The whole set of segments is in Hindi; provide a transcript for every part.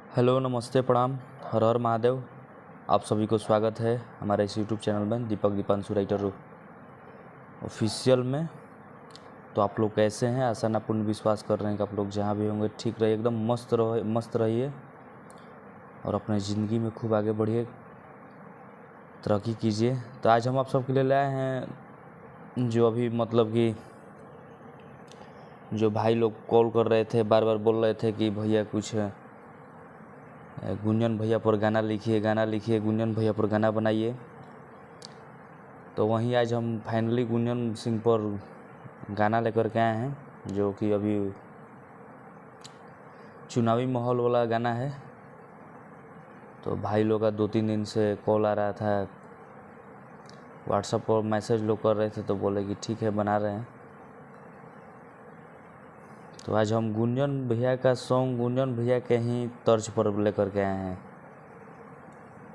हेलो, नमस्ते, प्रणाम, हर हर महादेव। आप सभी को स्वागत है हमारे इस यूट्यूब चैनल में दीपक दीपांशु राइटर ऑफिशियल में। तो आप लोग कैसे हैं? आशा ना पूर्ण विश्वास कर रहे हैं कि आप लोग जहाँ भी होंगे ठीक रहिए, एकदम मस्त रहिए और अपने ज़िंदगी में खूब आगे बढ़िए, तरक्की कीजिए। तो आज हम आप सबके लिए लाए हैं जो अभी मतलब कि जो भाई लोग कॉल कर रहे थे, बार बार बोल रहे थे कि भैया कुछ गुंजन भैया पर गाना लिखिए, गुंजन भैया पर गाना बनाइए। तो वहीं आज हम फाइनली गुंजन सिंह पर गाना लेकर के आए हैं, जो कि अभी चुनावी माहौल वाला गाना है। तो भाई लोग का 2-3 दिन से कॉल आ रहा था, व्हाट्सएप पर मैसेज लोग कर रहे थे, तो बोले कि ठीक है बना रहे हैं। तो आज हम गुंजन भैया का सॉन्ग गुंजन भैया के ही तर्ज पर लेकर के आए हैं।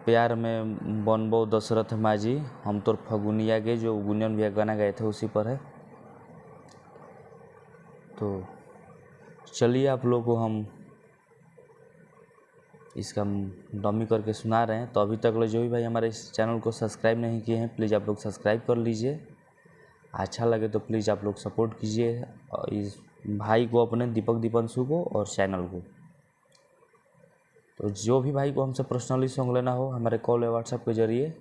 प्यार में बनबो दशरथ माझी हम तोर फगुनिया गे, जो गुंजन भैया गाना गाए थे उसी पर है। तो चलिए आप लोग को हम इसका डमी करके सुना रहे हैं। तो अभी तक जो भी भाई हमारे इस चैनल को सब्सक्राइब नहीं किए हैं, प्लीज़ आप लोग सब्सक्राइब कर लीजिए। अच्छा लगे तो प्लीज़ आप लोग सपोर्ट कीजिए इस भाई को, अपने दीपक दीपांशु को और चैनल को। तो जो भी भाई को हमसे पर्सनली सॉन्ग लेना हो, हमारे कॉल या व्हाट्सएप के ज़रिए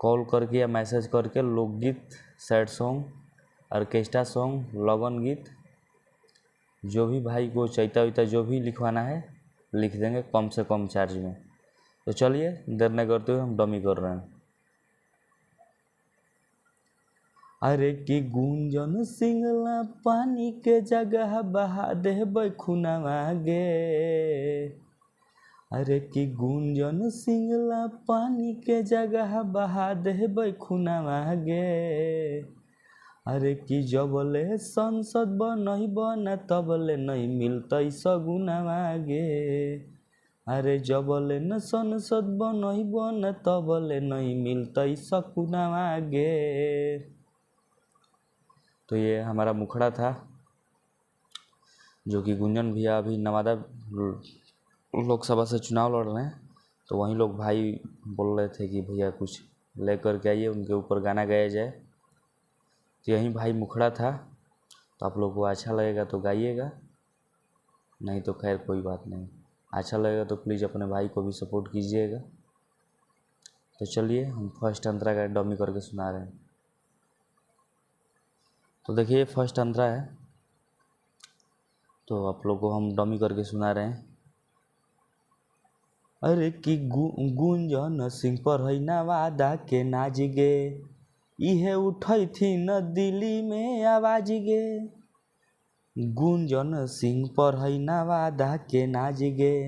कॉल करके या मैसेज करके लोकगीत, सैड सॉन्ग, ऑर्केस्ट्रा सॉन्ग, लगन गीत, जो भी भाई को चैता वैता जो भी लिखवाना है लिख देंगे कम से कम चार्ज में। तो चलिए देर न करते हुए हम डमी कर रहे हैं। अरे कि गुंजन सिंगला पानी के जगह बहा दे खुनावा गे। अरे कि गुंजन सिंगला पानी के जगह बहा दे खुनावा गे। अरे कि जबले संसद बनई बना तबले नहीं मिलतई सगुनावा गे। अरे जबले न संसद बनई बना तबले नहीं मिलतई सकुनावा गे। तो ये हमारा मुखड़ा था, जो कि गुंजन भैया अभी नवादा लोकसभा से चुनाव लड़ रहे हैं। तो वहीं लोग भाई बोल रहे थे कि भैया कुछ लेकर के आइए, उनके ऊपर गाना गाया जाए। तो यही भाई मुखड़ा था। तो आप लोग को अच्छा लगेगा तो गाइएगा, नहीं तो खैर कोई बात नहीं। अच्छा लगेगा तो प्लीज़ अपने भाई को भी सपोर्ट कीजिएगा। तो चलिए हम फर्स्ट अंतरा का डमी करके सुना रहे हैं। तो देखिए फर्स्ट अंतरा है, तो आप लोग को हम डमी करके सुना रहे हैं। अरे कि गुंजन सिंह पर है नवादा के नाज गे, इहे उठई थी न दिल्ली में आवाज गे। गुंजन सिंह पर है नवादा के नाज गे,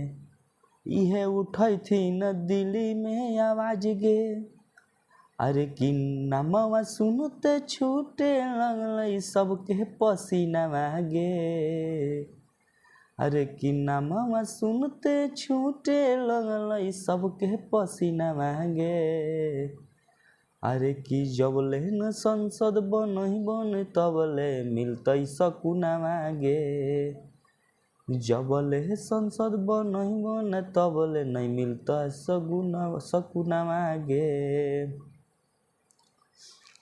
इहे उठई थी न दिल्ली में आवाज गे। अरे कि नामवा सुनते छूटे लगल सबके पसीनावा गे। अरे कि नामवा सुनते छूटे लगल सबके पसीनावा गे। अरे कि जबले न संसद बनई बन तबले मिलतई सकुनावा गे। जबले संसद बनई बन तबले नहीं मिलता सकुनावा गे।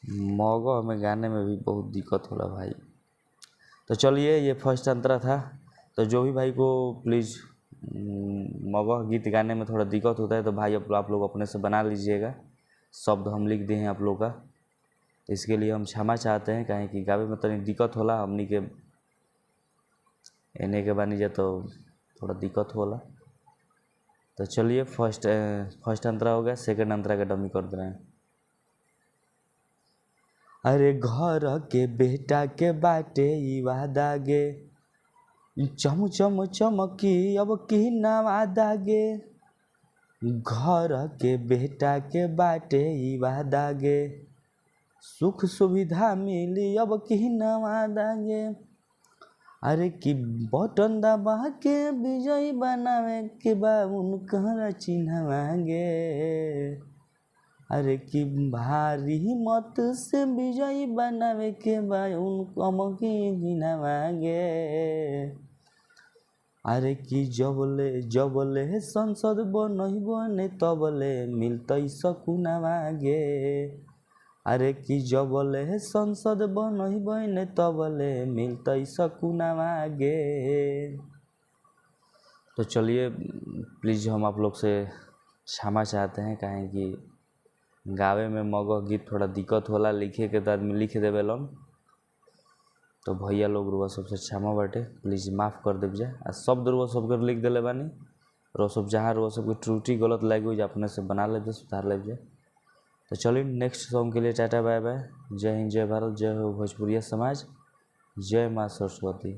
मगह में गाने में भी बहुत दिक्कत होला भाई। तो चलिए ये फर्स्ट अंतरा था। तो जो भी भाई को प्लीज़ मगह गीत गाने में थोड़ा दिक्कत होता है तो भाई आप लोग अपने से बना लीजिएगा। शब्द हम लिख दिए हैं आप लोग का, तो इसके लिए हम क्षमा चाहते हैं, कहें कि गावे में तनी दिक्कत होला हमनी के एने के बानी जा, तो थोड़ा दिक्कत होला। तो चलिए फर्स्ट अंतरा हो गया, सेकंड अंतरा का डमी कर दे रहे हैं। अरे घर के बेटा के बाटे ई वादा गे, चम चम चमकी अब की नवादा गे। घर के बेटा के बाटे ई वादा गे, सुख सुविधा मिली अब की नवादा गे। अरे कि बटन दबा के विजयी बनावे के बा उनकर चिन्हवा गे। अरे कि भारी मत से विजयी बनावे के बा उनको की चिन्हवा गे। अरे कि जबले संसद बनही बने तबले मिलतई सकुनावा गे। अरे कि जबले संसद बनही बने तबले मिलतई सकुनावा गे। तो चलिए प्लीज़ हम आप लोग से क्षमा चाहते हैं, काहे कि गावे में मगह गीत थोड़ा दिक्कत होला, लिखे के तो आदमी लिख देवेलन, तो भैया लोग रुआ सबसे क्षमा बाटे, प्लीज़ माफ़ कर देव जाए। आ शब्द रुआ सब कर लिख दिले बानी, रुआ सब जहाँ रुआ सब कोई त्रुटि गलत लगी हो अपने से बना ले सुधार ले जाए। तो चलिए नेक्स्ट सॉन्ग के लिए टाटा बाय बाय। जय हिंद, जय भारत, जय हो भोजपुरिया समाज, जय माँ सरस्वती।